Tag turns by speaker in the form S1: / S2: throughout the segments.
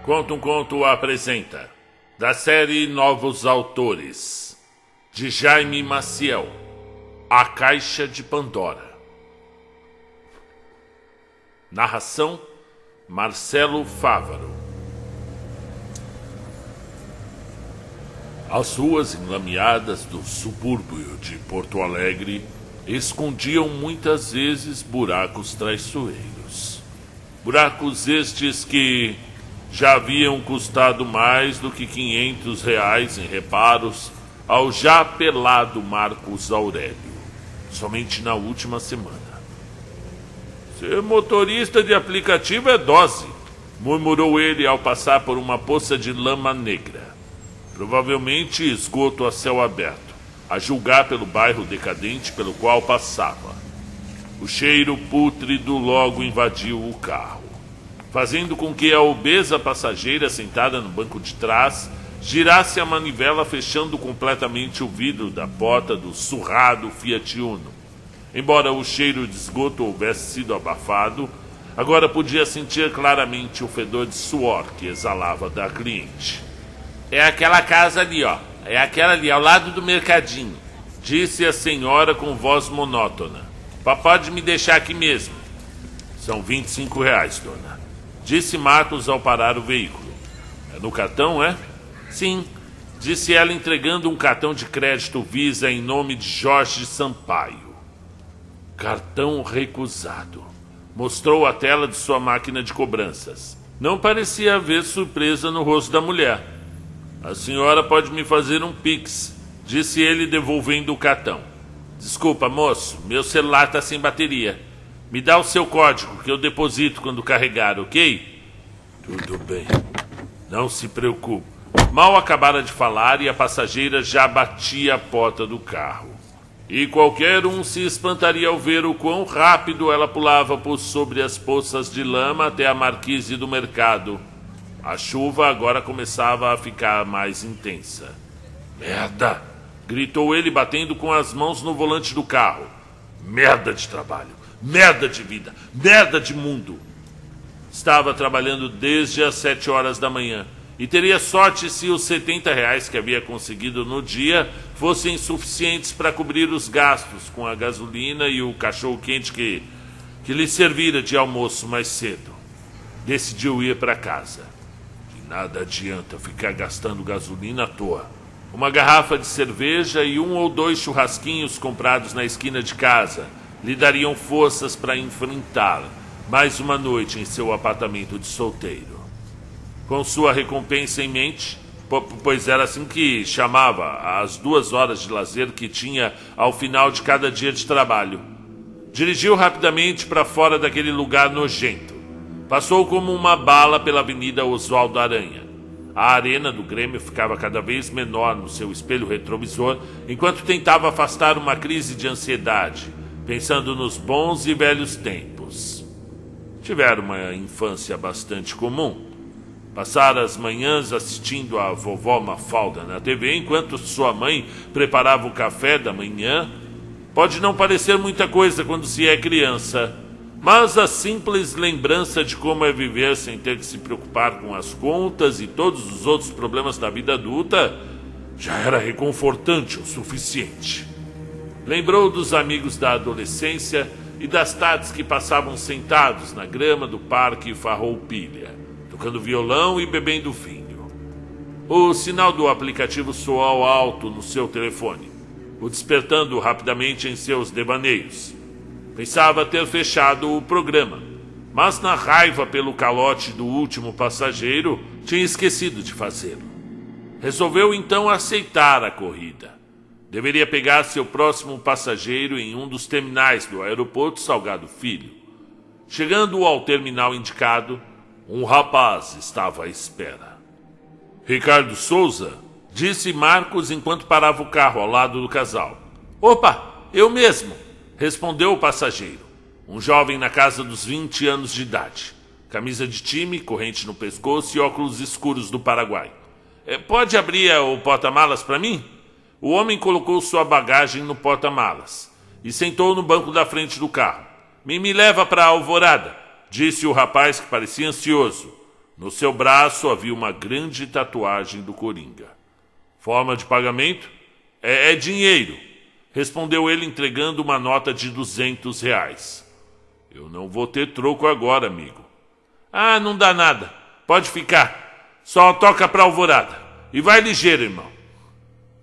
S1: Conta um Conto apresenta, da série Novos Autores, de Jaime Maciel, A Caixa de Pandora. Narração, Marcelo Fávaro. As ruas enlameadas do subúrbio de Porto Alegre escondiam muitas vezes buracos traiçoeiros. Buracos estes que já haviam custado mais do que R$500 em reparos ao já apelado Marcos Aurélio, somente na última semana. Ser motorista de aplicativo é dose, murmurou ele ao passar por uma poça de lama negra. Provavelmente esgoto a céu aberto, a julgar pelo bairro decadente pelo qual passava. O cheiro pútrido logo invadiu o carro, fazendo com que a obesa passageira sentada no banco de trás girasse a manivela, fechando completamente o vidro da porta do surrado Fiat Uno. Embora o cheiro de esgoto houvesse sido abafado, agora podia sentir claramente o fedor de suor que exalava da cliente. É aquela casa ali, ó. É aquela ali, ao lado do mercadinho, disse a senhora com voz monótona. Pode me deixar aqui mesmo. São R$25, dona, disse Marcos ao parar o veículo. É no cartão, é? Sim, disse ela entregando um cartão de crédito Visa em nome de Jorge Sampaio. Cartão recusado. Mostrou a tela de sua máquina de cobranças. Não parecia haver surpresa no rosto da mulher. A senhora pode me fazer um pix, disse ele devolvendo o cartão. Desculpa, moço, meu celular está sem bateria. Me dá o seu código que eu deposito quando carregar, ok? Tudo bem. Não se preocupe. Mal acabara de falar e a passageira já batia a porta do carro. E qualquer um se espantaria ao ver o quão rápido ela pulava por sobre as poças de lama até a marquise do mercado. A chuva agora começava a ficar mais intensa. Merda! Gritou ele batendo com as mãos no volante do carro. Merda de trabalho! Merda de vida! Merda de mundo! Estava trabalhando desde as 7 horas da manhã. E teria sorte se os R$70 que havia conseguido no dia fossem suficientes para cobrir os gastos com a gasolina e o cachorro-quente que lhe servira de almoço mais cedo. Decidiu ir para casa. De nada adianta ficar gastando gasolina à toa. Uma garrafa de cerveja e 1 ou 2 churrasquinhos comprados na esquina de casa lhe dariam forças para enfrentar mais uma noite em seu apartamento de solteiro. Com sua recompensa em mente, pois era assim que chamava as 2 horas de lazer que tinha ao final de cada dia de trabalho, dirigiu rapidamente para fora daquele lugar nojento. Passou como uma bala pela Avenida Oswaldo Aranha. A arena do Grêmio ficava cada vez menor no seu espelho retrovisor, enquanto tentava afastar uma crise de ansiedade, pensando nos bons e velhos tempos. Tivera uma infância bastante comum. Passar as manhãs assistindo a vovó Mafalda na TV enquanto sua mãe preparava o café da manhã. Pode não parecer muita coisa quando se é criança, mas a simples lembrança de como é viver sem ter que se preocupar com as contas e todos os outros problemas da vida adulta já era reconfortante o suficiente. Lembrou dos amigos da adolescência e das tardes que passavam sentados na grama do Parque Farroupilha, tocando violão e bebendo vinho. O sinal do aplicativo soou alto no seu telefone, o despertando rapidamente em seus devaneios. Pensava ter fechado o programa, mas na raiva pelo calote do último passageiro, tinha esquecido de fazê-lo. Resolveu então aceitar a corrida. Deveria pegar seu próximo passageiro em um dos terminais do aeroporto Salgado Filho. Chegando ao terminal indicado, um rapaz estava à espera. Ricardo Souza, disse Marcos enquanto parava o carro ao lado do casal. Opa, eu mesmo, respondeu o passageiro, um jovem na casa dos 20 anos de idade, camisa de time, corrente no pescoço e óculos escuros do Paraguai. Pode abrir o porta-malas para mim? O homem colocou sua bagagem no porta-malas e sentou no banco da frente do carro. Me leva para a Alvorada, disse o rapaz que parecia ansioso. No seu braço havia uma grande tatuagem do Coringa. Forma de pagamento? É dinheiro, respondeu ele entregando uma nota de R$ 200. Eu não vou ter troco agora, amigo. Ah, não dá nada. Pode ficar. Só toca pra Alvorada. E vai ligeiro, irmão.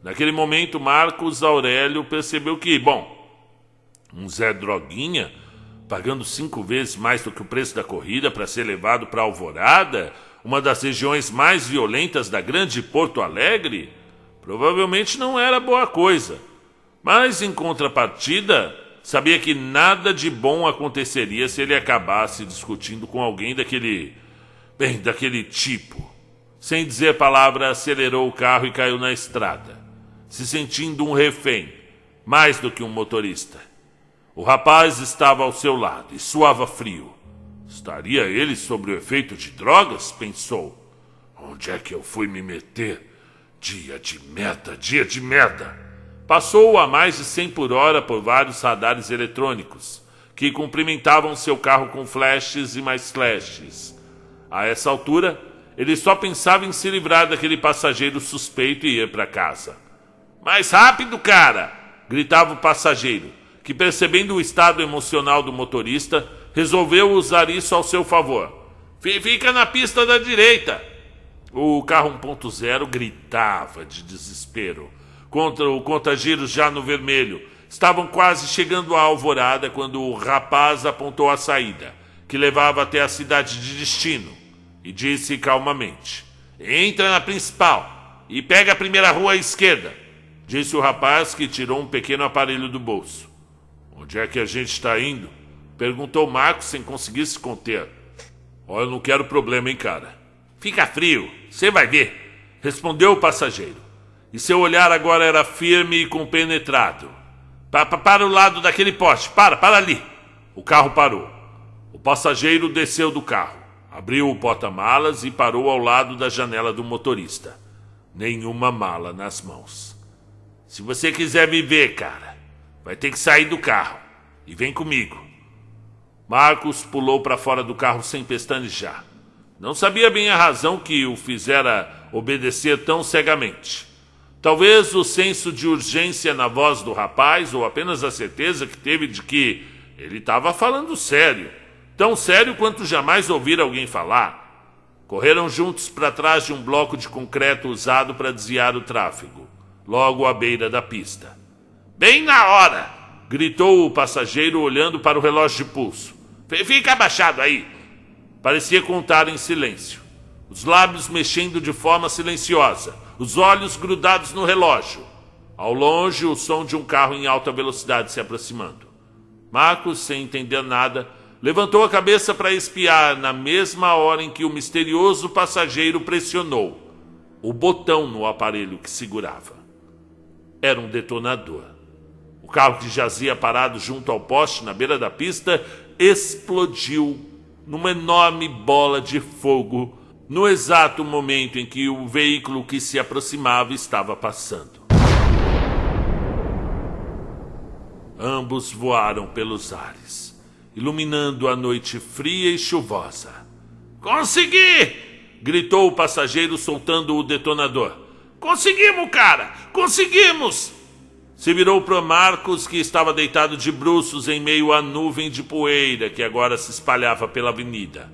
S1: Naquele momento, Marcos Aurélio percebeu que, um Zé Droguinha, pagando 5 vezes mais do que o preço da corrida para ser levado para Alvorada, uma das regiões mais violentas da grande Porto Alegre, provavelmente não era boa coisa. Mas, em contrapartida, sabia que nada de bom aconteceria se ele acabasse discutindo com alguém daquele tipo. Sem dizer palavra, acelerou o carro e caiu na estrada, se sentindo um refém, mais do que um motorista. O rapaz estava ao seu lado e suava frio. Estaria ele sob o efeito de drogas? Pensou. Onde é que eu fui me meter? Dia de merda. Passou a mais de 100 por hora por vários radares eletrônicos, que cumprimentavam seu carro com flashes e mais flashes. A essa altura, ele só pensava em se livrar daquele passageiro suspeito e ir para casa. Mais rápido, cara! Gritava o passageiro, que, percebendo o estado emocional do motorista, resolveu usar isso ao seu favor. Fica na pista da direita! O carro 1.0 gritava de desespero. Contra o contagiros já no vermelho. Estavam quase chegando à Alvorada quando o rapaz apontou a saída, que levava até a cidade de destino, e disse calmamente: Entra na principal e pega a primeira rua à esquerda, disse o rapaz, que tirou um pequeno aparelho do bolso. Onde é que a gente está indo? Perguntou Marcos sem conseguir se conter. Eu não quero problema, hein, cara? Fica frio, você vai ver, respondeu o passageiro. E seu olhar agora era firme e compenetrado. Para o lado daquele poste, para ali. O carro parou. O passageiro desceu do carro, abriu o porta-malas e parou ao lado da janela do motorista. Nenhuma mala nas mãos. Se você quiser viver, cara, vai ter que sair do carro. E vem comigo. Marcos pulou para fora do carro sem pestanejar. Não sabia bem a razão que o fizera obedecer tão cegamente. Talvez o senso de urgência na voz do rapaz, ou apenas a certeza que teve de que ele estava falando sério. Tão sério quanto jamais ouvir alguém falar. Correram juntos para trás de um bloco de concreto usado para desviar o tráfego, logo à beira da pista. Bem na hora! Gritou o passageiro olhando para o relógio de pulso. Fica abaixado aí! Parecia contar em silêncio, os lábios mexendo de forma silenciosa, os olhos grudados no relógio. Ao longe, o som de um carro em alta velocidade se aproximando. Marcos, sem entender nada, levantou a cabeça para espiar na mesma hora em que o misterioso passageiro pressionou o botão no aparelho que segurava. Era um detonador. O carro, que jazia parado junto ao poste na beira da pista, explodiu numa enorme bola de fogo no exato momento em que o veículo que se aproximava estava passando. Ambos voaram pelos ares, iluminando a noite fria e chuvosa. Consegui! Gritou o passageiro, soltando o detonador. Conseguimos, cara! Conseguimos! Se virou para Marcos, que estava deitado de bruços em meio à nuvem de poeira que agora se espalhava pela avenida.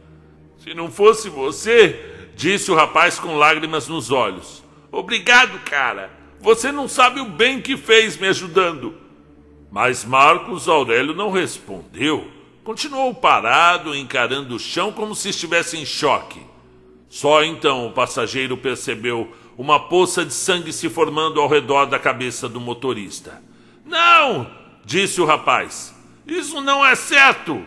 S1: Se não fosse você, disse o rapaz com lágrimas nos olhos. Obrigado, cara. Você não sabe o bem que fez me ajudando. Mas Marcos Aurélio não respondeu. Continuou parado, encarando o chão como se estivesse em choque. Só então o passageiro percebeu uma poça de sangue se formando ao redor da cabeça do motorista. Não! Disse o rapaz. Isso não é certo!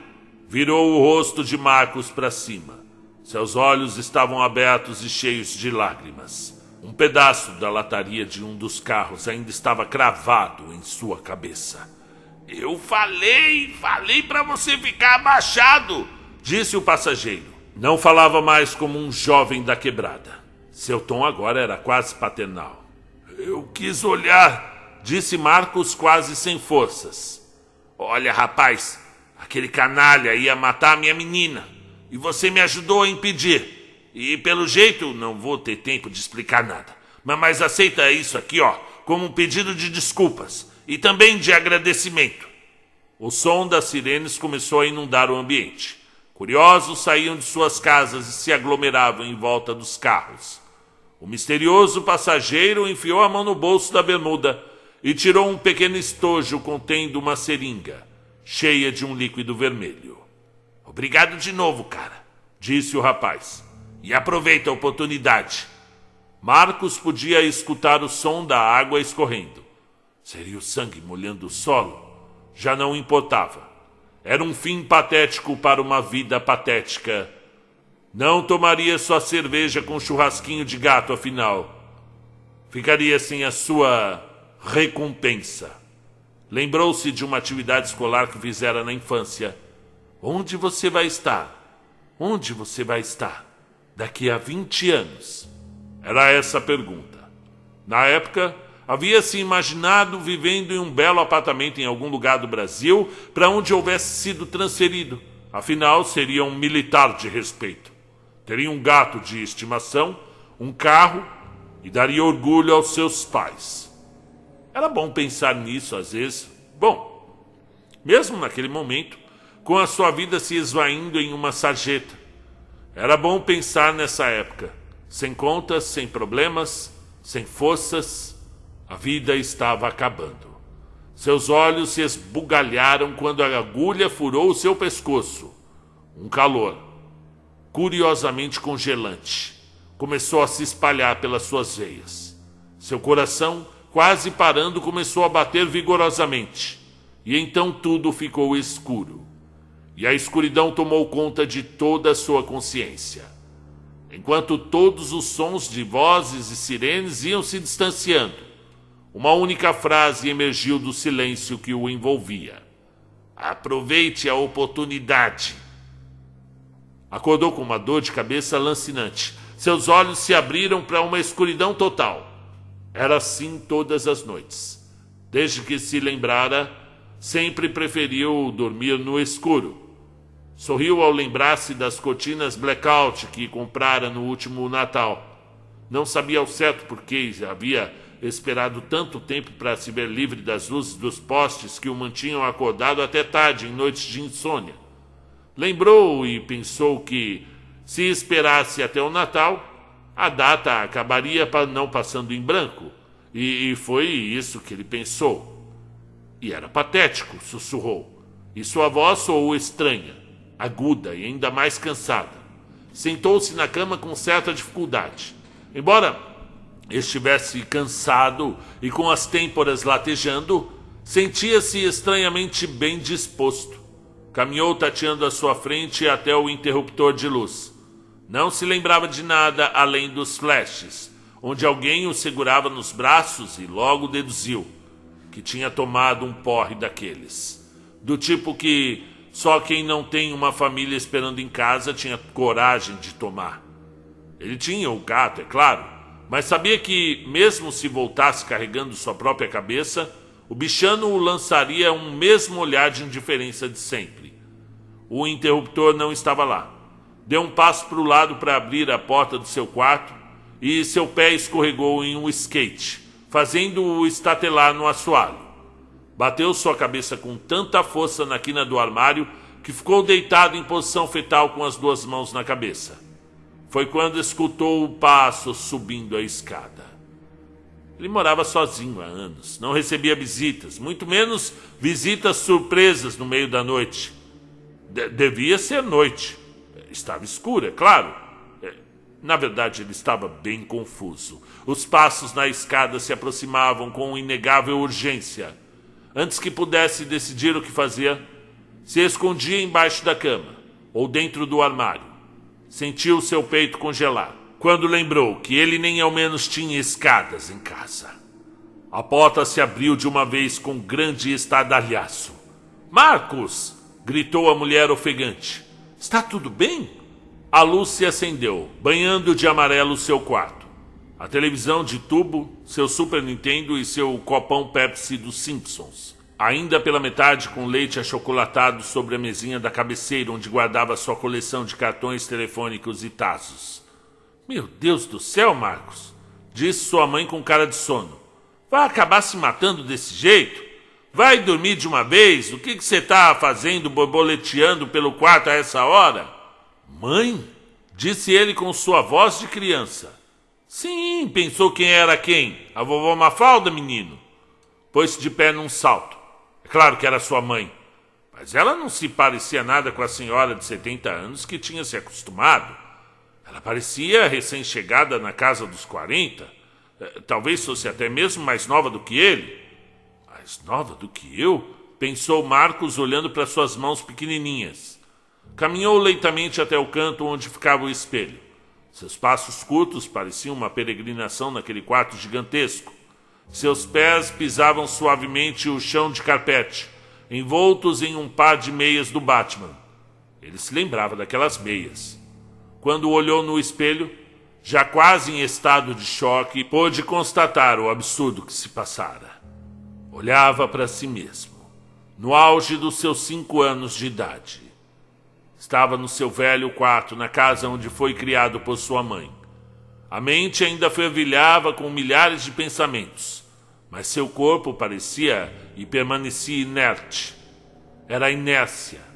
S1: Virou o rosto de Marcos para cima. Seus olhos estavam abertos e cheios de lágrimas. Um pedaço da lataria de um dos carros ainda estava cravado em sua cabeça. Eu falei para você ficar abaixado, disse o passageiro. Não falava mais como um jovem da quebrada. Seu tom agora era quase paternal. Eu quis olhar, disse Marcos quase sem forças. Olha, rapaz, aquele canalha ia matar a minha menina. E você me ajudou a impedir. E pelo jeito não vou ter tempo de explicar nada. Mas aceita isso aqui, ó, como um pedido de desculpas e também de agradecimento. O som das sirenes começou a inundar o ambiente. Curiosos saíam de suas casas e se aglomeravam em volta dos carros. O misterioso passageiro enfiou a mão no bolso da bermuda e tirou um pequeno estojo contendo uma seringa, cheia de um líquido vermelho. Obrigado de novo, cara, disse o rapaz. E aproveita a oportunidade. Marcos podia escutar o som da água escorrendo. Seria o sangue molhando o solo? Já não importava. Era um fim patético para uma vida patética. Não tomaria sua cerveja com churrasquinho de gato, afinal. Ficaria sem a sua recompensa. Lembrou-se de uma atividade escolar que fizera na infância. Onde você vai estar? Onde você vai estar daqui a 20 anos? Era essa a pergunta. Na época, havia se imaginado vivendo em um belo apartamento em algum lugar do Brasil para onde houvesse sido transferido. Afinal, seria um militar de respeito. Teria um gato de estimação, um carro e daria orgulho aos seus pais. Era bom pensar nisso às vezes. Bom, mesmo naquele momento, com a sua vida se esvaindo em uma sarjeta. Era bom pensar nessa época. Sem contas, sem problemas, sem forças, a vida estava acabando. Seus olhos se esbugalharam quando a agulha furou o seu pescoço. Um calor, curiosamente congelante, começou a se espalhar pelas suas veias. Seu coração, quase parando, começou a bater vigorosamente. E então tudo ficou escuro. E a escuridão tomou conta de toda a sua consciência. Enquanto todos os sons de vozes e sirenes iam se distanciando, uma única frase emergiu do silêncio que o envolvia. Aproveite a oportunidade. Acordou com uma dor de cabeça lancinante. Seus olhos se abriram para uma escuridão total. Era assim todas as noites. Desde que se lembrara, sempre preferiu dormir no escuro. Sorriu ao lembrar-se das cortinas blackout que comprara no último Natal. Não sabia ao certo por que havia esperado tanto tempo para se ver livre das luzes dos postes que o mantinham acordado até tarde em noites de insônia. Lembrou e pensou que, se esperasse até o Natal, a data acabaria não passando em branco. E foi isso que ele pensou. E era patético, sussurrou. E sua voz soou estranha, aguda e ainda mais cansada. Sentou-se na cama com certa dificuldade. Embora estivesse cansado e com as têmporas latejando, sentia-se estranhamente bem disposto. Caminhou tateando à sua frente até o interruptor de luz. Não se lembrava de nada além dos flashes, onde alguém o segurava nos braços e logo deduziu que tinha tomado um porre daqueles. Do tipo que só quem não tem uma família esperando em casa tinha coragem de tomar. Ele tinha o gato, é claro, mas sabia que, mesmo se voltasse carregando sua própria cabeça, o bichano o lançaria um mesmo olhar de indiferença de sempre. O interruptor não estava lá. Deu um passo para o lado para abrir a porta do seu quarto e seu pé escorregou em um skate, fazendo-o estatelar no assoalho. Bateu sua cabeça com tanta força na quina do armário que ficou deitado em posição fetal com as duas mãos na cabeça. Foi quando escutou o passo subindo a escada. Ele morava sozinho há anos, não recebia visitas, muito menos visitas surpresas no meio da noite. Devia ser noite. Estava escuro, é claro. Na verdade, ele estava bem confuso. Os passos na escada se aproximavam com inegável urgência. Antes que pudesse decidir o que fazia, se escondia embaixo da cama ou dentro do armário. Sentiu seu peito congelar quando lembrou que ele nem ao menos tinha escadas em casa. A porta se abriu de uma vez com grande estardalhaço. "Marcos!" gritou a mulher ofegante. "Está tudo bem?" A luz se acendeu, banhando de amarelo seu quarto. A televisão de tubo, seu Super Nintendo e seu copão Pepsi dos Simpsons. Ainda pela metade com leite achocolatado sobre a mesinha da cabeceira onde guardava sua coleção de cartões telefônicos e tazos. Meu Deus do céu, Marcos, disse sua mãe com cara de sono. Vai acabar se matando desse jeito? Vai dormir de uma vez? O que você está fazendo borboleteando pelo quarto a essa hora? Mãe, disse ele com sua voz de criança. Sim, pensou quem era quem? A vovó Mafalda, menino. Pôs-se de pé num salto. É claro que era sua mãe. Mas ela não se parecia nada com a senhora de 70 anos que tinha se acostumado. Ela parecia recém-chegada na casa dos 40. Talvez fosse até mesmo mais nova do que ele. Mais nova do que eu? Pensou Marcos olhando para suas mãos pequenininhas. Caminhou lentamente até o canto onde ficava o espelho. Seus passos curtos pareciam uma peregrinação naquele quarto gigantesco. Seus pés pisavam suavemente o chão de carpete, envoltos em um par de meias do Batman. Ele se lembrava daquelas meias. Quando olhou no espelho, já quase em estado de choque, pôde constatar o absurdo que se passara. Olhava para si mesmo, no auge dos seus 5 anos de idade. Estava no seu velho quarto, na casa onde foi criado por sua mãe. A mente ainda fervilhava com milhares de pensamentos, mas seu corpo parecia e permanecia inerte. Era a inércia,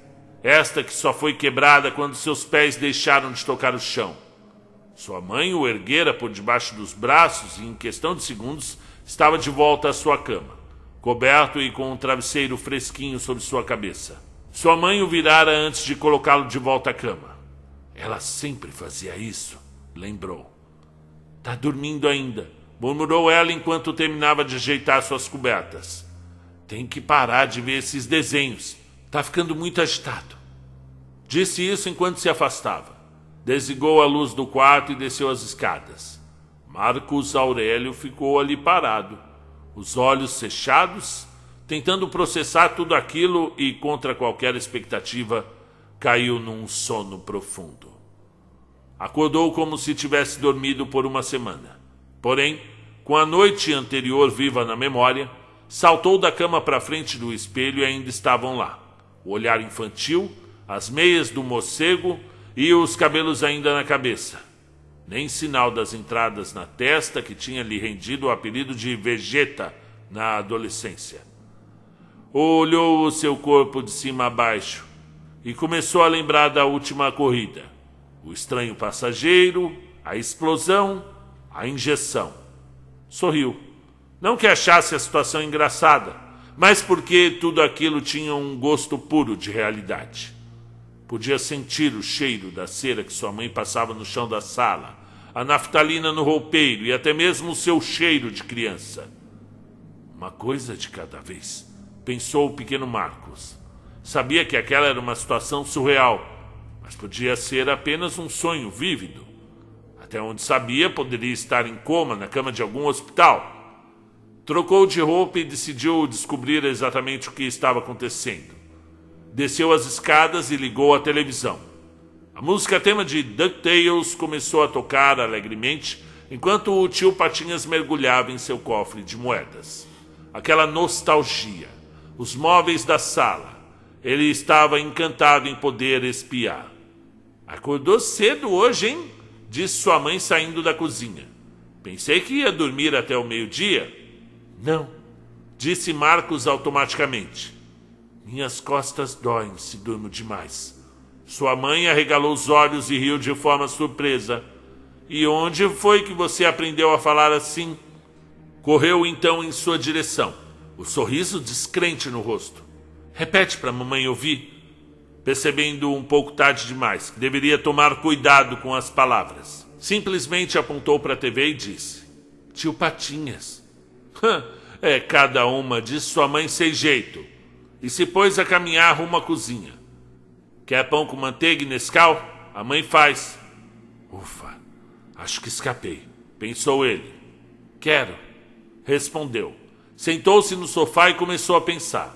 S1: esta que só foi quebrada quando seus pés deixaram de tocar o chão. Sua mãe o erguera por debaixo dos braços e, em questão de segundos, estava de volta à sua cama, coberto e com um travesseiro fresquinho sobre sua cabeça. Sua mãe o virara antes de colocá-lo de volta à cama. Ela sempre fazia isso, lembrou. Tá dormindo ainda, murmurou ela enquanto terminava de ajeitar suas cobertas. Tem que parar de ver esses desenhos. Tá ficando muito agitado. Disse isso enquanto se afastava. Desligou a luz do quarto e desceu as escadas. Marcos Aurélio ficou ali parado, os olhos fechados, tentando processar tudo aquilo e, contra qualquer expectativa, caiu num sono profundo. Acordou como se tivesse dormido por uma semana. Porém, com a noite anterior viva na memória, saltou da cama para frente do espelho e ainda estavam lá. O olhar infantil, as meias do morcego e os cabelos ainda na cabeça. Nem sinal das entradas na testa que tinha lhe rendido o apelido de Vegeta na adolescência. Olhou o seu corpo de cima a baixo e começou a lembrar da última corrida. O estranho passageiro, a explosão, a injeção. Sorriu. Não que achasse a situação engraçada, mas porque tudo aquilo tinha um gosto puro de realidade. Podia sentir o cheiro da cera que sua mãe passava no chão da sala, a naftalina no roupeiro e até mesmo o seu cheiro de criança. Uma coisa de cada vez, pensou o pequeno Marcos. Sabia que aquela era uma situação surreal, mas podia ser apenas um sonho vívido. Até onde sabia, poderia estar em coma na cama de algum hospital. Trocou de roupa e decidiu descobrir exatamente o que estava acontecendo. Desceu as escadas e ligou a televisão. A música tema de DuckTales começou a tocar alegremente, enquanto o tio Patinhas mergulhava em seu cofre de moedas. Aquela nostalgia, os móveis da sala. Ele estava encantado em poder espiar. Acordou cedo hoje, hein? Disse sua mãe saindo da cozinha. Pensei que ia dormir até o meio-dia. Não, disse Marcos automaticamente. Minhas costas doem se durmo demais. Sua mãe arregalou os olhos e riu de forma surpresa. E onde foi que você aprendeu a falar assim? Correu então em sua direção, o sorriso descrente no rosto. Repete para a mamãe ouvir. Percebendo um pouco tarde demais que deveria tomar cuidado com as palavras. Simplesmente apontou para a TV e disse: Tio Patinhas. É cada uma, disse sua mãe sem jeito. E se pôs a caminhar rumo à cozinha. Quer pão com manteiga e Nescau? A mãe faz. Ufa, acho que escapei, pensou ele. Quero, respondeu. Sentou-se no sofá e começou a pensar.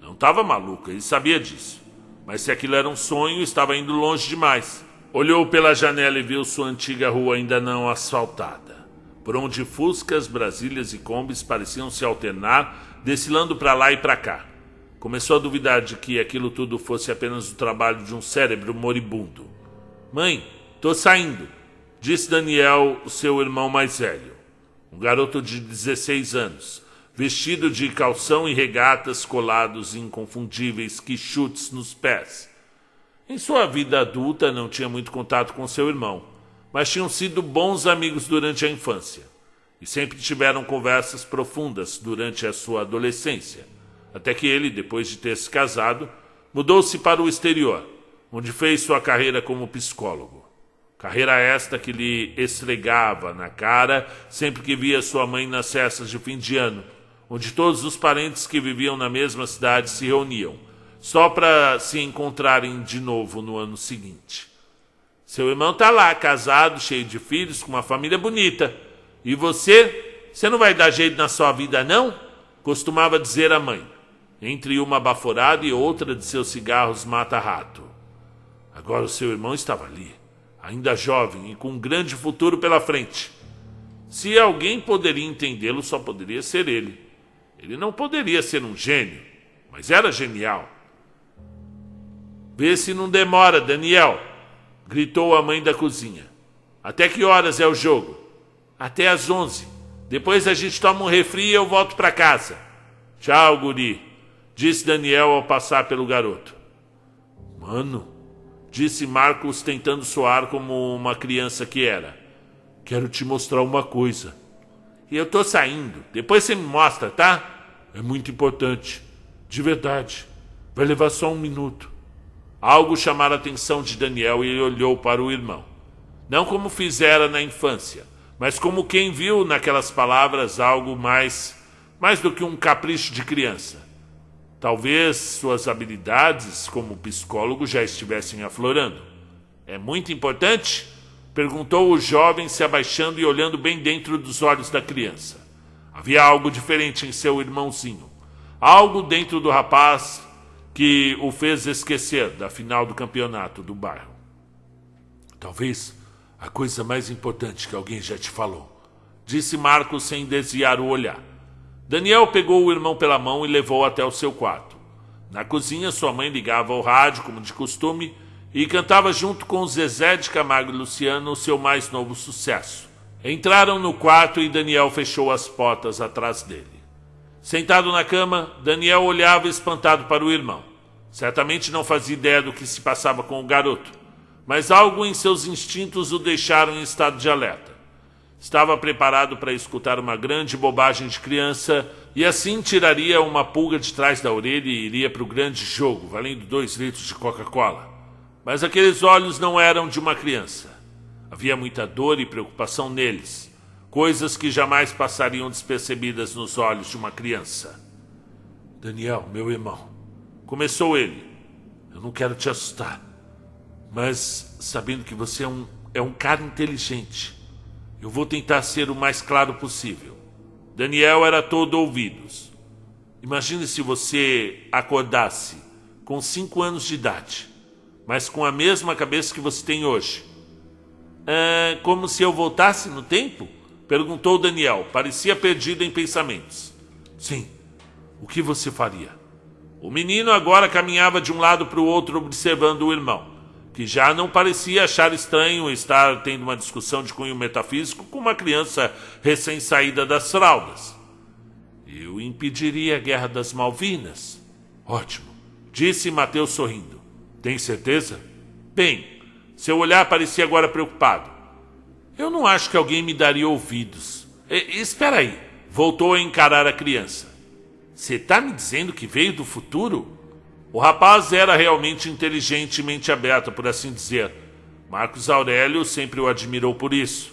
S1: Não estava maluca, ele sabia disso. Mas se aquilo era um sonho, estava indo longe demais. Olhou pela janela e viu sua antiga rua ainda não asfaltada, por onde fuscas, brasílias e combis pareciam se alternar, desfilando para lá e para cá. Começou a duvidar de que aquilo tudo fosse apenas o trabalho de um cérebro moribundo. Mãe, tô saindo, disse Daniel, o seu irmão mais velho. Um garoto de 16 anos, vestido de calção e regatas colados em inconfundíveis quichutes nos pés. Em sua vida adulta não tinha muito contato com seu irmão, mas tinham sido bons amigos durante a infância e sempre tiveram conversas profundas durante a sua adolescência, até que ele, depois de ter se casado, mudou-se para o exterior, onde fez sua carreira como psicólogo. Carreira esta que lhe esfregava na cara sempre que via sua mãe nas festas de fim de ano, onde todos os parentes que viviam na mesma cidade se reuniam, só para se encontrarem de novo no ano seguinte. Seu irmão está lá, casado, cheio de filhos, com uma família bonita. E você? Você não vai dar jeito na sua vida, não? Costumava dizer a mãe, entre uma baforada e outra de seus cigarros mata-rato. Agora o seu irmão estava ali, ainda jovem e com um grande futuro pela frente. Se alguém poderia entendê-lo, só poderia ser ele. Ele não poderia ser um gênio, mas era genial. Vê se não demora, Daniel, gritou a mãe da cozinha. Até que horas é o jogo? Até às 11. Depois a gente toma um refri e eu volto para casa. Tchau, guri, disse Daniel ao passar pelo garoto. Mano, disse Marcos tentando soar como uma criança que era. Quero te mostrar uma coisa. E eu tô saindo. Depois você me mostra, tá? É muito importante. De verdade. Vai levar só 1 minuto. Algo chamara a atenção de Daniel e ele olhou para o irmão. Não como fizera na infância, mas como quem viu naquelas palavras algo mais do que um capricho de criança. Talvez suas habilidades como psicólogo já estivessem aflorando. É muito importante? Perguntou o jovem se abaixando e olhando bem dentro dos olhos da criança. Havia algo diferente em seu irmãozinho. Algo dentro do rapaz que o fez esquecer da final do campeonato do bairro. Talvez a coisa mais importante que alguém já te falou, disse Marcos sem desviar o olhar. Daniel pegou o irmão pela mão e levou até o seu quarto. Na cozinha, sua mãe ligava ao rádio, como de costume, e cantava junto com Zezé de Camargo e Luciano o seu mais novo sucesso. Entraram no quarto e Daniel fechou as portas atrás dele. Sentado na cama, Daniel olhava espantado para o irmão. Certamente não fazia ideia do que se passava com o garoto, mas algo em seus instintos o deixaram em estado de alerta. Estava preparado para escutar uma grande bobagem de criança e assim tiraria uma pulga de trás da orelha e iria para o grande jogo, valendo 2 litros de Coca-Cola. Mas aqueles olhos não eram de uma criança. Havia muita dor e preocupação neles, coisas que jamais passariam despercebidas nos olhos de uma criança. Daniel, meu irmão, começou ele. Eu não quero te assustar, mas sabendo que você é um cara inteligente, eu vou tentar ser o mais claro possível. Daniel era todo ouvidos. Imagine se você acordasse com 5 anos de idade, mas com a mesma cabeça que você tem hoje. Como se eu voltasse no tempo? Perguntou Daniel. Parecia perdido em pensamentos. Sim. O que você faria? O menino agora caminhava de um lado para o outro observando o irmão, que já não parecia achar estranho estar tendo uma discussão de cunho metafísico com uma criança recém-saída das fraldas. Eu impediria a Guerra das Malvinas. Ótimo, disse Mateus sorrindo. Tem certeza? Bem, seu olhar parecia agora preocupado. Eu não acho que alguém me daria ouvidos. Espera aí, voltou a encarar a criança. Você está me dizendo que veio do futuro? O rapaz era realmente inteligente e mente aberta, por assim dizer. Marcos Aurélio sempre o admirou por isso.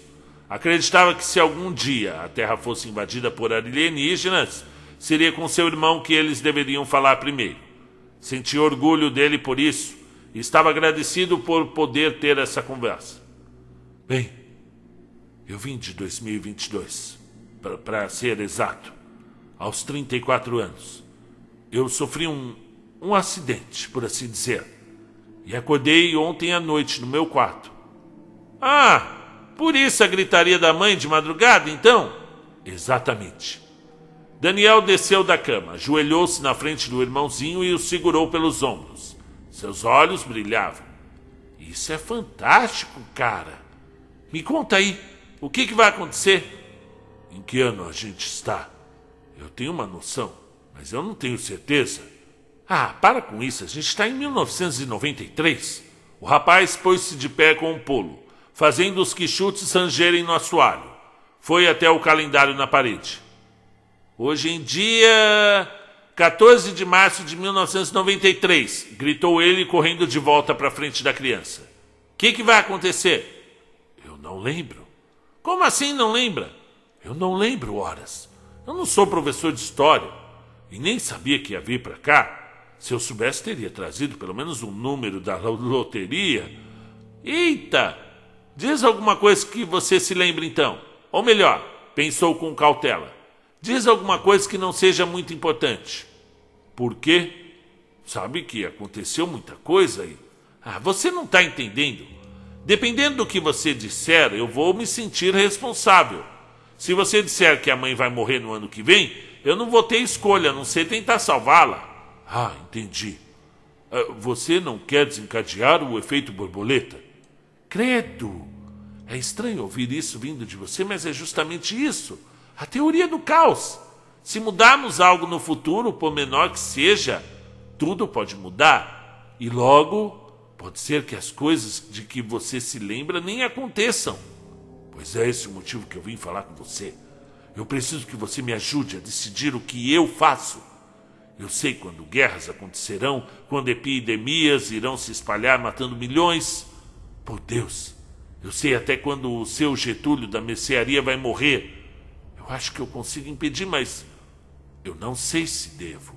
S1: Acreditava que se algum dia a Terra fosse invadida por alienígenas, seria com seu irmão que eles deveriam falar primeiro. Sentia orgulho dele por isso e estava agradecido por poder ter essa conversa. Bem, eu vim de 2022, para ser exato, aos 34 anos. Eu sofri um acidente, por assim dizer, e acordei ontem à noite no meu quarto. Ah, por isso a gritaria da mãe de madrugada, então? Exatamente. Daniel desceu da cama, ajoelhou-se na frente do irmãozinho e o segurou pelos ombros. Seus olhos brilhavam. Isso é fantástico, cara. Me conta aí, o que vai acontecer? Em que ano a gente está? Eu tenho uma noção, mas eu não tenho certeza. Ah, para com isso, a gente está em 1993. O rapaz pôs-se de pé com um pulo, fazendo os quichutes rangerem no assoalho. Foi até o calendário na parede. Hoje em dia, 14 de março de 1993, gritou ele correndo de volta para a frente da criança. O que vai acontecer? Eu não lembro. Como assim não lembra? Eu não lembro horas. Eu não sou professor de história e nem sabia que ia vir para cá. Se eu soubesse, teria trazido pelo menos um número da loteria. Eita! Diz alguma coisa que você se lembre então. Ou melhor, pensou com cautela. Diz alguma coisa que não seja muito importante. Por quê? Sabe que aconteceu muita coisa aí. Você não está entendendo. Dependendo do que você disser, eu vou me sentir responsável. Se você disser que a mãe vai morrer no ano que vem, eu não vou ter escolha, a não ser tentar salvá-la. Entendi. Você não quer desencadear o efeito borboleta? Credo! É estranho ouvir isso vindo de você, mas é justamente isso. A teoria do caos. Se mudarmos algo no futuro, por menor que seja, tudo pode mudar. E logo, pode ser que as coisas de que você se lembra nem aconteçam. Pois é esse o motivo que eu vim falar com você. Eu preciso que você me ajude a decidir o que eu faço. Eu sei quando guerras acontecerão, quando epidemias irão se espalhar matando milhões. Por Deus, eu sei até quando o seu Getúlio da mercearia vai morrer. Eu acho que eu consigo impedir, mas eu não sei se devo.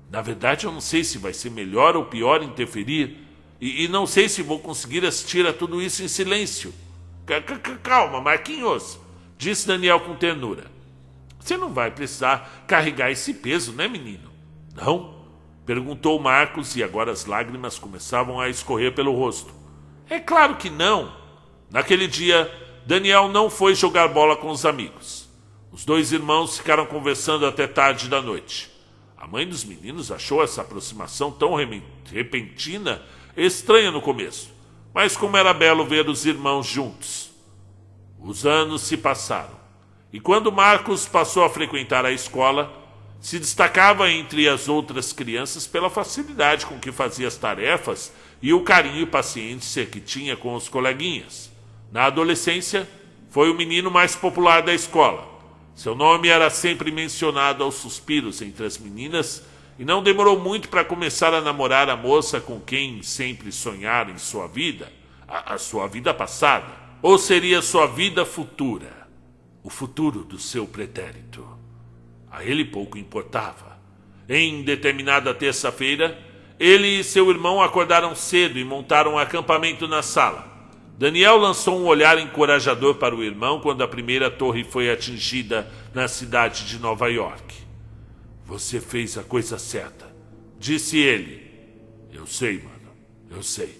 S1: Na verdade, eu não sei se vai ser melhor ou pior interferir. E não sei se vou conseguir assistir a tudo isso em silêncio. Calma, Marquinhos, disse Daniel com ternura. Você não vai precisar carregar esse peso, né, menino? Não? Perguntou Marcos e agora as lágrimas começavam a escorrer pelo rosto. É claro que não. Naquele dia, Daniel não foi jogar bola com os amigos. Os dois irmãos ficaram conversando até tarde da noite. A mãe dos meninos achou essa aproximação tão repentina estranha no começo, mas como era belo ver os irmãos juntos. Os anos se passaram, e quando Marcos passou a frequentar a escola, se destacava entre as outras crianças pela facilidade com que fazia as tarefas e o carinho e paciência que tinha com os coleguinhas. Na adolescência, foi o menino mais popular da escola. Seu nome era sempre mencionado aos suspiros entre as meninas e não demorou muito para começar a namorar a moça com quem sempre sonhara em sua vida, a sua vida passada, ou seria sua vida futura, o futuro do seu pretérito. A ele pouco importava. Em determinada terça-feira, ele e seu irmão acordaram cedo e montaram um acampamento na sala. Daniel lançou um olhar encorajador para o irmão quando a primeira torre foi atingida na cidade de Nova York. Você fez a coisa certa, disse ele. Eu sei, mano, eu sei.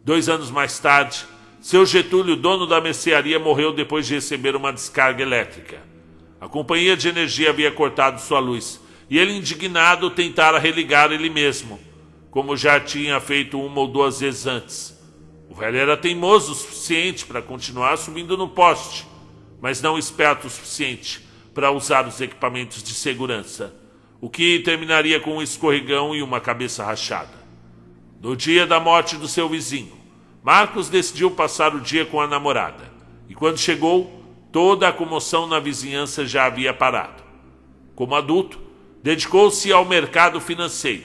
S1: 2 anos mais tarde, seu Getúlio, dono da mercearia, morreu depois de receber uma descarga elétrica. A companhia de energia havia cortado sua luz, e ele, indignado, tentara religar ele mesmo, como já tinha feito 1 ou 2 vezes antes. O velho era teimoso o suficiente para continuar subindo no poste, mas não esperto o suficiente para usar os equipamentos de segurança, o que terminaria com um escorregão e uma cabeça rachada. No dia da morte do seu vizinho, Marcos decidiu passar o dia com a namorada, e quando chegou, toda a comoção na vizinhança já havia parado. Como adulto, dedicou-se ao mercado financeiro.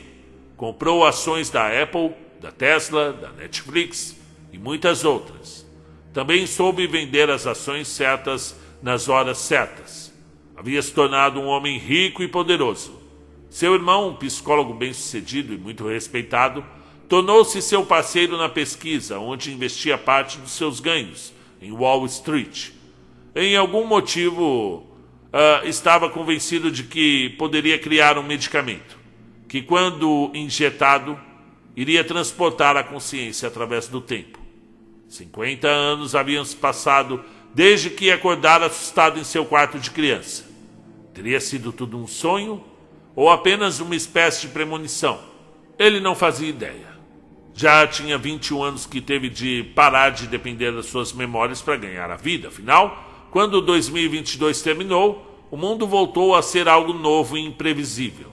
S1: Comprou ações da Apple, da Tesla, da Netflix e muitas outras. Também soube vender as ações certas nas horas certas. Havia se tornado um homem rico e poderoso. Seu irmão, um psicólogo bem-sucedido e muito respeitado, tornou-se seu parceiro na pesquisa, onde investia parte dos seus ganhos em Wall Street. Em algum motivo, estava convencido de que poderia criar um medicamento, que quando injetado, iria transportar a consciência através do tempo. 50 anos haviam se passado desde que acordara assustado em seu quarto de criança. Teria sido tudo um sonho ou apenas uma espécie de premonição? Ele não fazia ideia. Já tinha 21 anos que teve de parar de depender das suas memórias para ganhar a vida. Afinal, quando 2022 terminou, o mundo voltou a ser algo novo e imprevisível.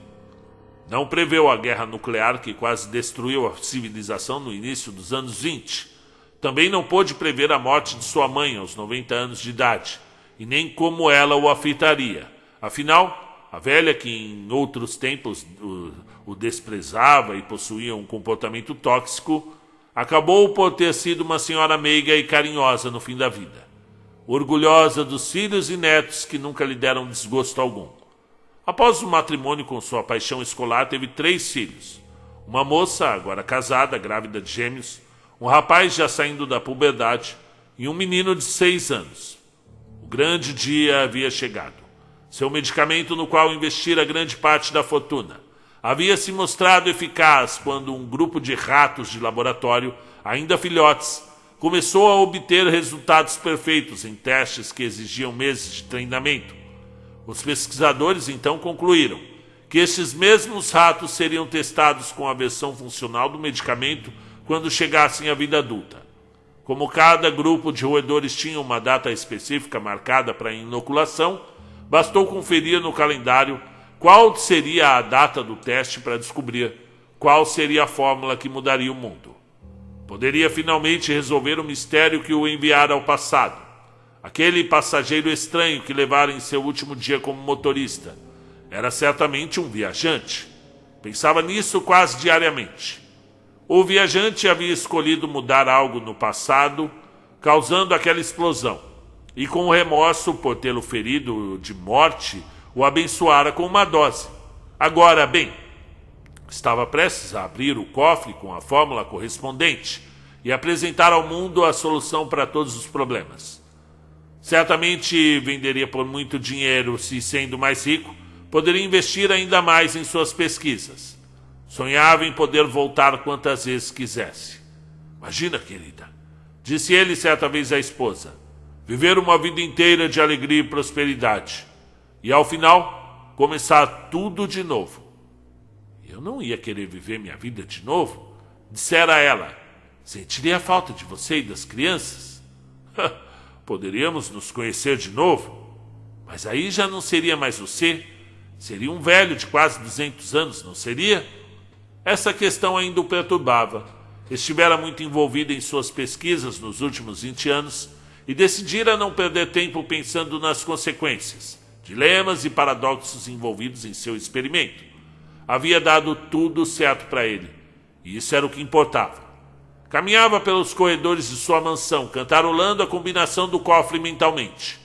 S1: Não preveu a guerra nuclear que quase destruiu a civilização no início dos anos 20. Também não pôde prever a morte de sua mãe aos 90 anos de idade, e nem como ela o afetaria. Afinal, a velha que em outros tempos o desprezava e possuía um comportamento tóxico, acabou por ter sido uma senhora meiga e carinhosa no fim da vida, orgulhosa dos filhos e netos que nunca lhe deram desgosto algum. Após o matrimônio com sua paixão escolar, teve 3 filhos. Uma moça, agora casada, grávida de gêmeos, um rapaz já saindo da puberdade e um menino de 6 anos. O grande dia havia chegado. Seu medicamento, no qual investira grande parte da fortuna, havia se mostrado eficaz quando um grupo de ratos de laboratório, ainda filhotes, começou a obter resultados perfeitos em testes que exigiam meses de treinamento. Os pesquisadores então concluíram que estes mesmos ratos seriam testados com a versão funcional do medicamento quando chegassem à vida adulta. Como cada grupo de roedores tinha uma data específica marcada para inoculação, bastou conferir no calendário qual seria a data do teste para descobrir qual seria a fórmula que mudaria o mundo. Poderia finalmente resolver o mistério que o enviara ao passado. Aquele passageiro estranho que levara em seu último dia como motorista era certamente um viajante. Pensava nisso quase diariamente. O viajante havia escolhido mudar algo no passado, causando aquela explosão, e com remorso por tê-lo ferido de morte, o abençoara com uma dose. Agora, bem, estava prestes a abrir o cofre com a fórmula correspondente e apresentar ao mundo a solução para todos os problemas. Certamente venderia por muito dinheiro se, sendo mais rico, poderia investir ainda mais em suas pesquisas. Sonhava em poder voltar quantas vezes quisesse. Imagina, querida, disse ele certa vez à esposa, viver uma vida inteira de alegria e prosperidade. E ao final, começar tudo de novo. Eu não ia querer viver minha vida de novo, dissera ela. Sentiria a falta de você e das crianças. Poderíamos nos conhecer de novo, mas aí já não seria mais você. Seria um velho de quase 200 anos, não seria? Essa questão ainda o perturbava. Estivera muito envolvido em suas pesquisas nos últimos 20 anos e decidira não perder tempo pensando nas consequências, dilemas e paradoxos envolvidos em seu experimento. Havia dado tudo certo para ele, e isso era o que importava. Caminhava pelos corredores de sua mansão, cantarolando a combinação do cofre mentalmente.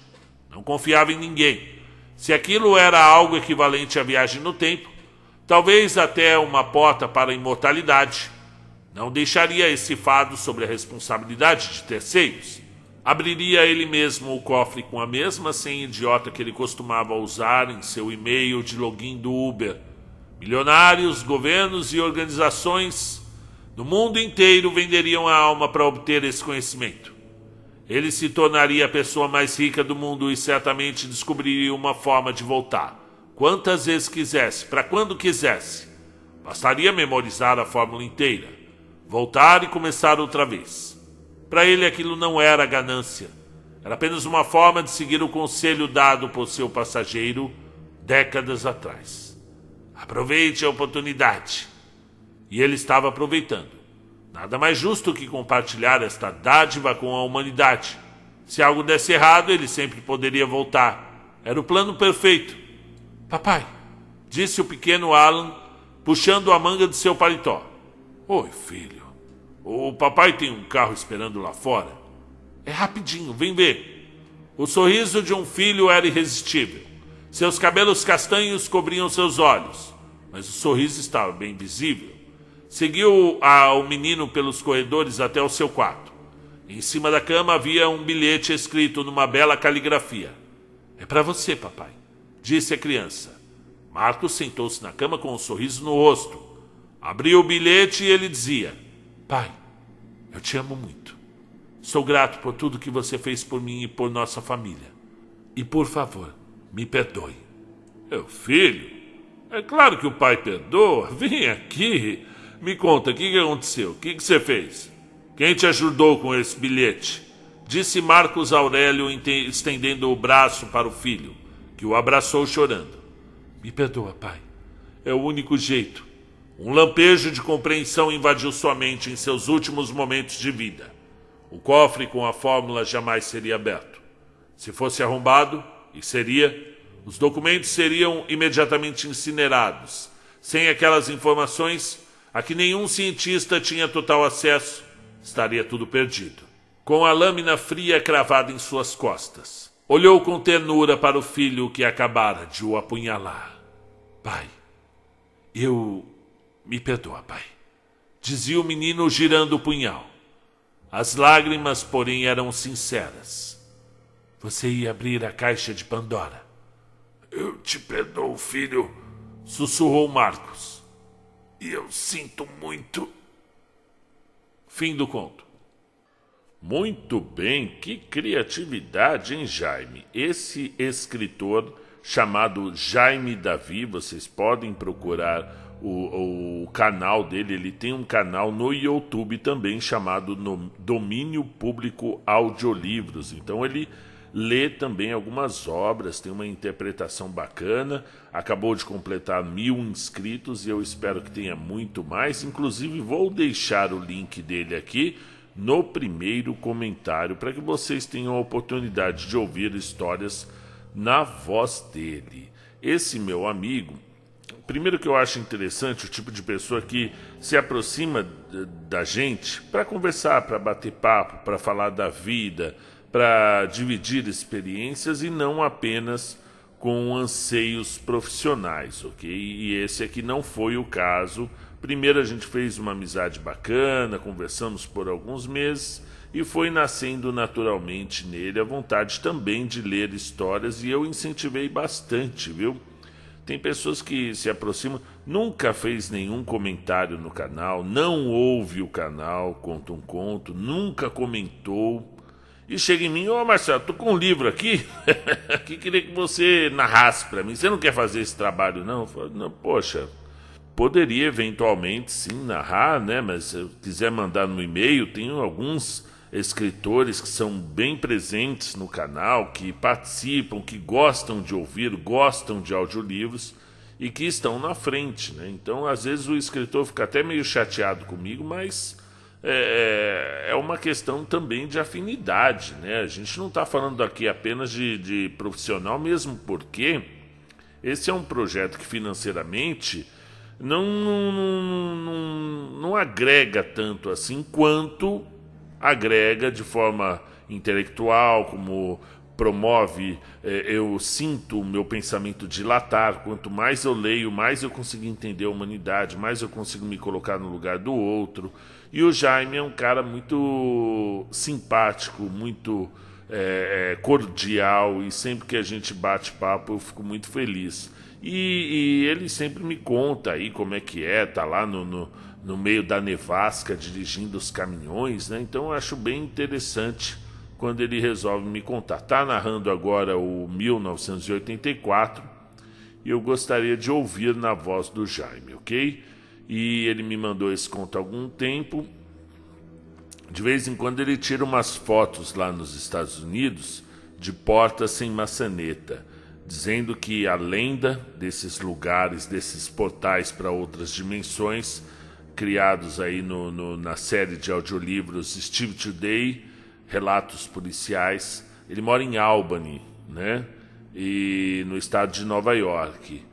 S1: Não confiava em ninguém. Se aquilo era algo equivalente à viagem no tempo, talvez até uma porta para a imortalidade, não deixaria esse fardo sobre a responsabilidade de terceiros. Abriria ele mesmo o cofre com a mesma senha idiota que ele costumava usar em seu e-mail de login do Uber. Milionários, governos e organizações no mundo inteiro venderiam a alma para obter esse conhecimento. Ele se tornaria a pessoa mais rica do mundo e certamente descobriria uma forma de voltar, quantas vezes quisesse, para quando quisesse. Bastaria memorizar a fórmula inteira, voltar e começar outra vez. Para ele aquilo não era ganância, era apenas uma forma de seguir o conselho dado por seu passageiro décadas atrás. Aproveite a oportunidade. E ele estava aproveitando. Nada mais justo que compartilhar esta dádiva com a humanidade. Se algo desse errado, ele sempre poderia voltar. Era o plano perfeito. Papai, disse o pequeno Alan, puxando a manga de seu paletó. Oi, filho. O papai tem um carro esperando lá fora. É rapidinho, vem ver. O sorriso de um filho era irresistível. Seus cabelos castanhos cobriam seus olhos, mas o sorriso estava bem visível. Seguiu o menino pelos corredores até o seu quarto. Em cima da cama havia um bilhete escrito numa bela caligrafia. É para você, papai, disse a criança. Marcos sentou-se na cama com um sorriso no rosto. Abriu o bilhete e ele dizia: Pai, eu te amo muito. Sou grato por tudo que você fez por mim e por nossa família. E, por favor, me perdoe. Meu filho, é claro que o pai perdoa. Vem aqui. Me conta, o que aconteceu? O que você fez? Quem te ajudou com esse bilhete? Disse Marcos Aurélio, estendendo o braço para o filho, que o abraçou chorando. Me perdoa, pai. É o único jeito. Um lampejo de compreensão invadiu sua mente em seus últimos momentos de vida. O cofre com a fórmula jamais seria aberto. Se fosse arrombado, e seria, os documentos seriam imediatamente incinerados. Sem aquelas informações, a que nenhum cientista tinha total acesso, estaria tudo perdido. Com a lâmina fria cravada em suas costas, olhou com ternura para o filho que acabara de o apunhalar. Pai, me perdoa, pai, dizia o menino girando o punhal. As lágrimas, porém, eram sinceras. Você ia abrir a caixa de Pandora. Eu te perdoo, filho, sussurrou Marcos. E eu sinto muito. Fim do conto. Muito bem, que criatividade, hein, Jaime? Esse escritor chamado Jaime Davi, vocês podem procurar o canal dele. Ele tem um canal no YouTube também chamado Domínio Público Audiolivros. Então ele lê também algumas obras, tem uma interpretação bacana. Acabou de completar 1000 inscritos e eu espero que tenha muito mais. Inclusive vou deixar o link dele aqui no primeiro comentário para que vocês tenham a oportunidade de ouvir histórias na voz dele. Esse meu amigo, primeiro que eu acho interessante o tipo de pessoa que se aproxima da gente para conversar, para bater papo, para falar da vida, para dividir experiências e não apenas com anseios profissionais, ok? E esse aqui não foi o caso. Primeiro a gente fez uma amizade bacana, conversamos por alguns meses e foi nascendo naturalmente nele a vontade também de ler histórias e eu incentivei bastante, viu? Tem pessoas que se aproximam, nunca fez nenhum comentário no canal, não ouve o canal, conta um conto, nunca comentou. E chega em mim, Marcelo, tô com um livro aqui, que queria que você narrasse para mim. Você não quer fazer esse trabalho, não? Eu falo, não, poxa, poderia eventualmente sim narrar, né? Mas se eu quiser mandar no e-mail, tenho alguns escritores que são bem presentes no canal, que participam, que gostam de ouvir, gostam de audiolivros e que estão na frente, né? Então, às vezes o escritor fica até meio chateado comigo, mas é uma questão também de afinidade, né? A gente não está falando aqui apenas de profissional, mesmo porque esse é um projeto que financeiramente não agrega tanto assim quanto agrega de forma intelectual, como promove, eu sinto o meu pensamento dilatar. Quanto mais eu leio, mais eu consigo entender a humanidade, mais eu consigo me colocar no lugar do outro. E o Jaime é um cara muito simpático, muito cordial, e sempre que a gente bate papo eu fico muito feliz. E ele sempre me conta aí como é que tá lá no meio da nevasca dirigindo os caminhões, né? Então eu acho bem interessante quando ele resolve me contar. Tá narrando agora o 1984 e eu gostaria de ouvir na voz do Jaime, ok? E ele me mandou esse conto há algum tempo. De vez em quando ele tira umas fotos lá nos Estados Unidos de portas sem maçaneta, dizendo que a lenda desses lugares, desses portais para outras dimensões, criados aí na série de audiolivros Steve Today, Relatos Policiais. Ele mora em Albany, né? E no estado de Nova York.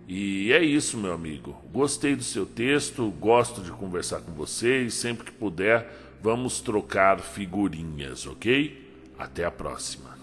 S1: E é isso, meu amigo. Gostei do seu texto, gosto de conversar com vocês. Sempre que puder, vamos trocar figurinhas, ok? Até a próxima.